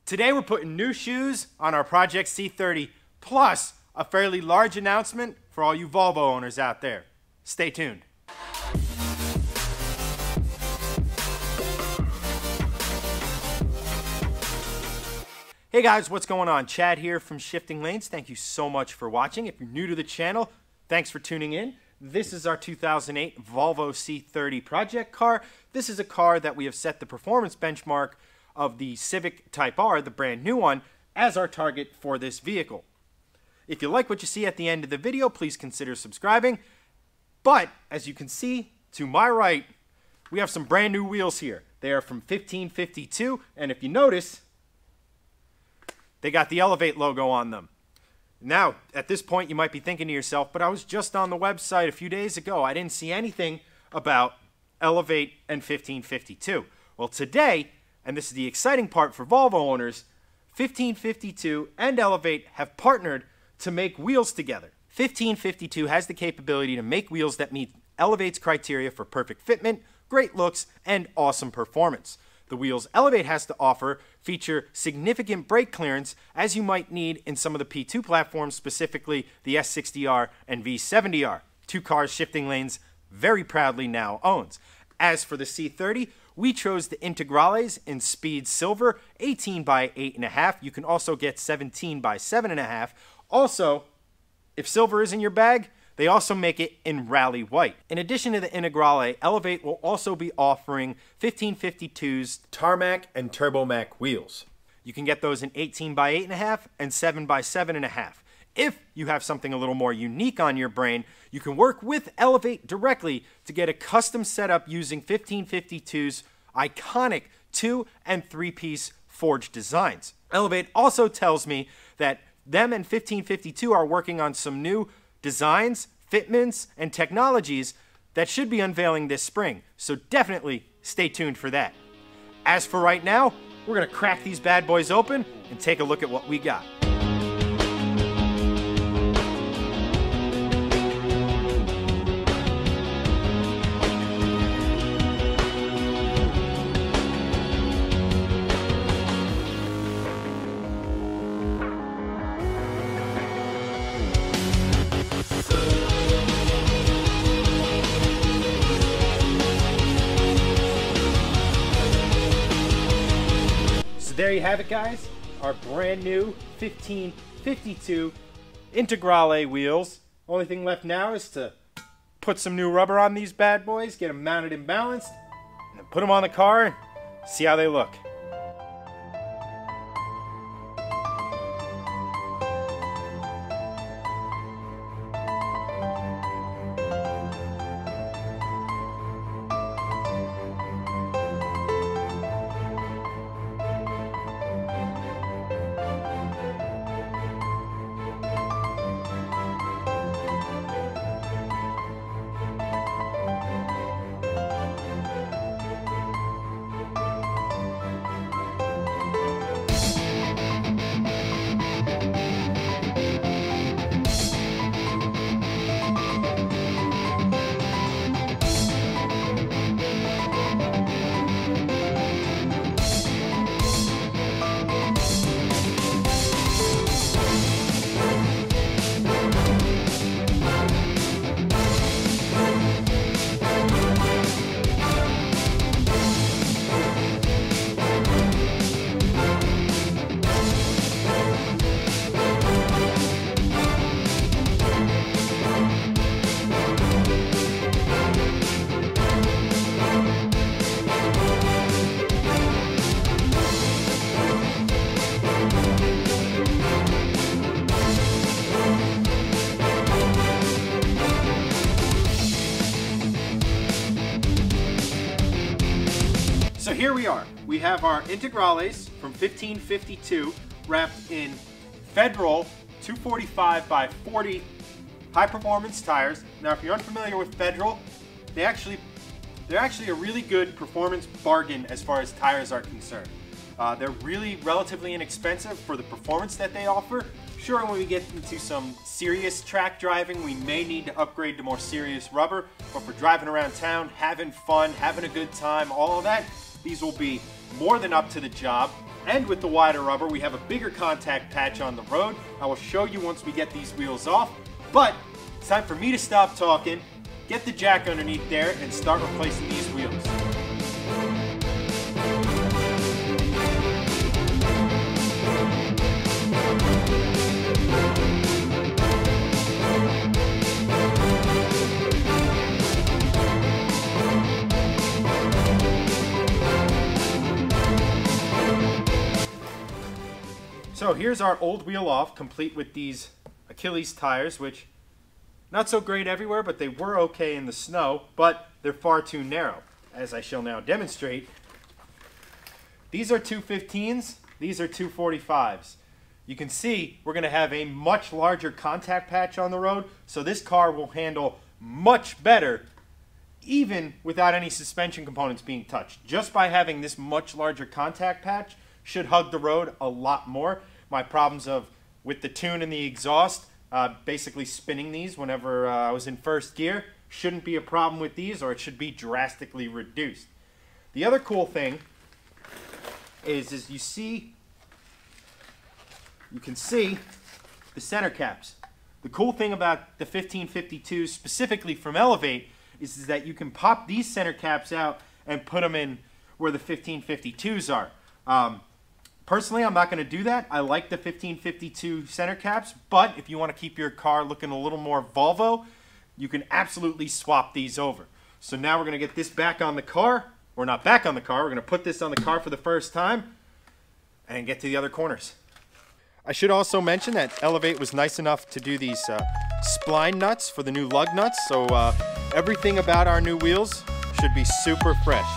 Today we're putting new shoes on our Project C30, plus a fairly large announcement for all you Volvo owners out there. Stay tuned. Hey guys, what's going on? Chad here from Shifting Lanes. Thank you so much for watching. If you're new to the channel, thanks for tuning in. This is our 2008 Volvo C30 project car. This is a car that we have set the performance benchmark of the Civic Type R, the brand new one, as our target for this vehicle. If you like what you see at the end of the video, please consider subscribing. But as you can see to my right, we have some brand new wheels here. They are from 1552, and if you notice, they got the Elevate logo on them. Now, at this point, you might be thinking to yourself, but I was just on the website a few days ago. I didn't see anything about Elevate and 1552. Well, today, and this is the exciting part for Volvo owners, 1552 and Elevate have partnered to make wheels together. 1552 has the capability to make wheels that meet Elevate's criteria for perfect fitment, great looks, and awesome performance. The wheels Elevate has to offer feature significant brake clearance, as you might need in some of the P2 platforms, specifically the S60R and V70R, two cars Shifting Lanes very proudly now owns. As for the C30, we chose the Integrales in Speed Silver, 18 by 8.5. You can also get 17 by 7.5. Also, if silver is in your bag, they also make it in Rally White. In addition to the Integrale, Elevate will also be offering 1552's Tarmac and Turbomac wheels. You can get those in 18 by 8.5 and 7 by 7.5. If you have something a little more unique on your brain, you can work with Elevate directly to get a custom setup using 1552's iconic 2- and 3-piece forged designs. Elevate also tells me that them and 1552 are working on some new designs, fitments, and technologies that should be unveiling this spring, so definitely stay tuned for that. As for right now, we're gonna crack these bad boys open and take a look at what we got. There you have it, guys, our brand new 1552 Integrale wheels. Only thing left now is to put some new rubber on these bad boys, get them mounted and balanced, and then put them on the car and see how they look. So here we are. We have our Integrales from 1552 wrapped in Federal 245 by 40 high performance tires. Now if you're unfamiliar with Federal, they're actually a really good performance bargain as far as tires are concerned. They're really relatively inexpensive for the performance that they offer. Sure, when we get into some serious track driving, we may need to upgrade to more serious rubber, but for driving around town, having fun, having a good time, all of that, these will be more than up to the job. And with the wider rubber, we have a bigger contact patch on the road. I will show you once we get these wheels off. But it's time for me to stop talking, get the jack underneath there, and start replacing these wheels. So here's our old wheel off, complete with these Achilles tires, which not so great everywhere, but they were okay in the snow, but they're far too narrow, as I shall now demonstrate. These are 215s, these are 245s. You can see we're going to have a much larger contact patch on the road, so this car will handle much better even without any suspension components being touched. Just by having this much larger contact patch should hug the road a lot more. My problems with the tune and the exhaust, basically spinning these whenever I was in first gear, shouldn't be a problem with these, or it should be drastically reduced. The other cool thing is you can see the center caps. The cool thing about the 1552s, specifically from Elevate, is that you can pop these center caps out and put them in where the 1552s are. Personally, I'm not going to do that. I like the 1552 center caps, but if you want to keep your car looking a little more Volvo, you can absolutely swap these over. So now we're going to get this back on the car, or not back on the car, we're going to put this on the car for the first time and get to the other corners. I should also mention that Elevate was nice enough to do these spline nuts for the new lug nuts, so everything about our new wheels should be super fresh.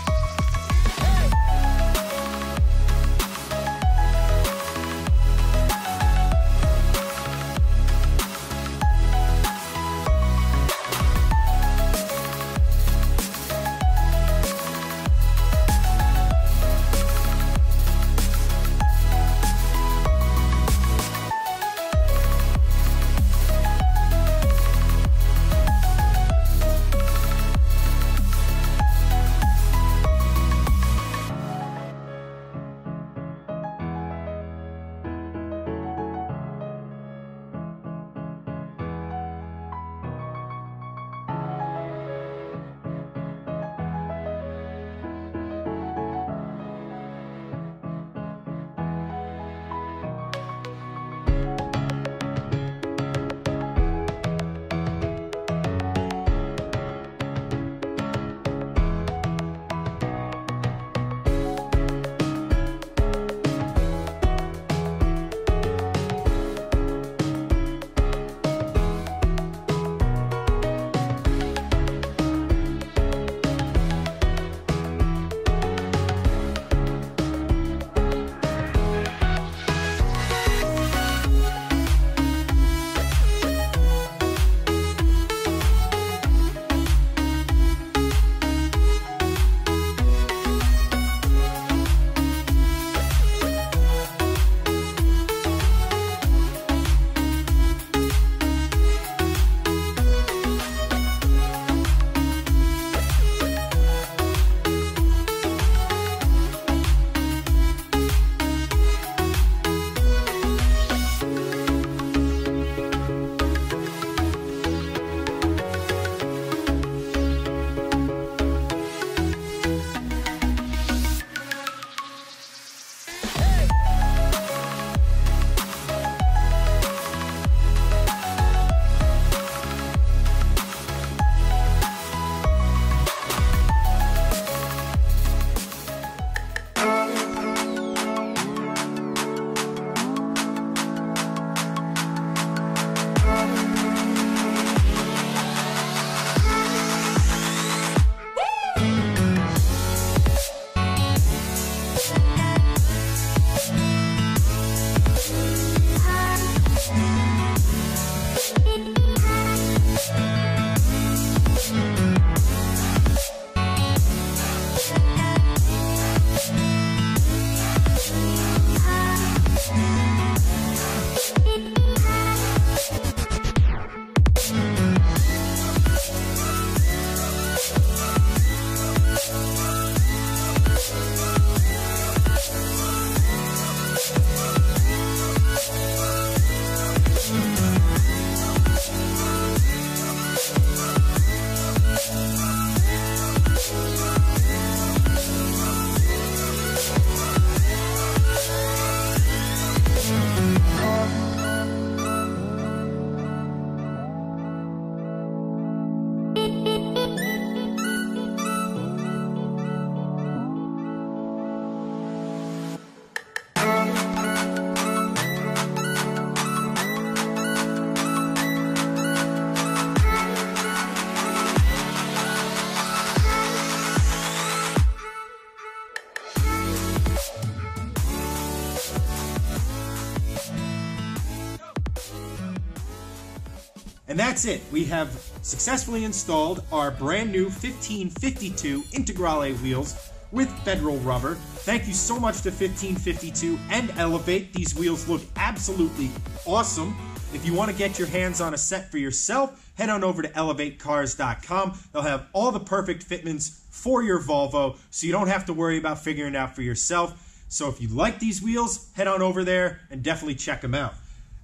And that's it. We have successfully installed our brand new 1552 Integrale wheels with Federal rubber. Thank you so much to 1552 and Elevate. These wheels look absolutely awesome. If you want to get your hands on a set for yourself, head on over to elevatecars.com. They'll have all the perfect fitments for your Volvo, so you don't have to worry about figuring it out for yourself. So if you like these wheels, head on over there and definitely check them out.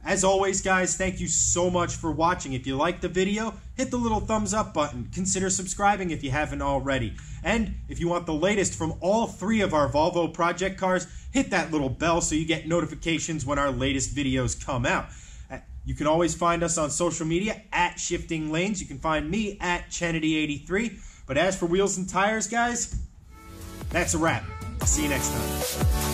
As always, guys, thank you so much for watching. If you liked the video, hit the little thumbs up button. Consider subscribing if you haven't already. And if you want the latest from all 3 of our Volvo project cars, hit that little bell so you get notifications when our latest videos come out. You can always find us on social media at Shifting Lanes. You can find me at Chenedy83. But as for wheels and tires, guys, that's a wrap. I'll see you next time.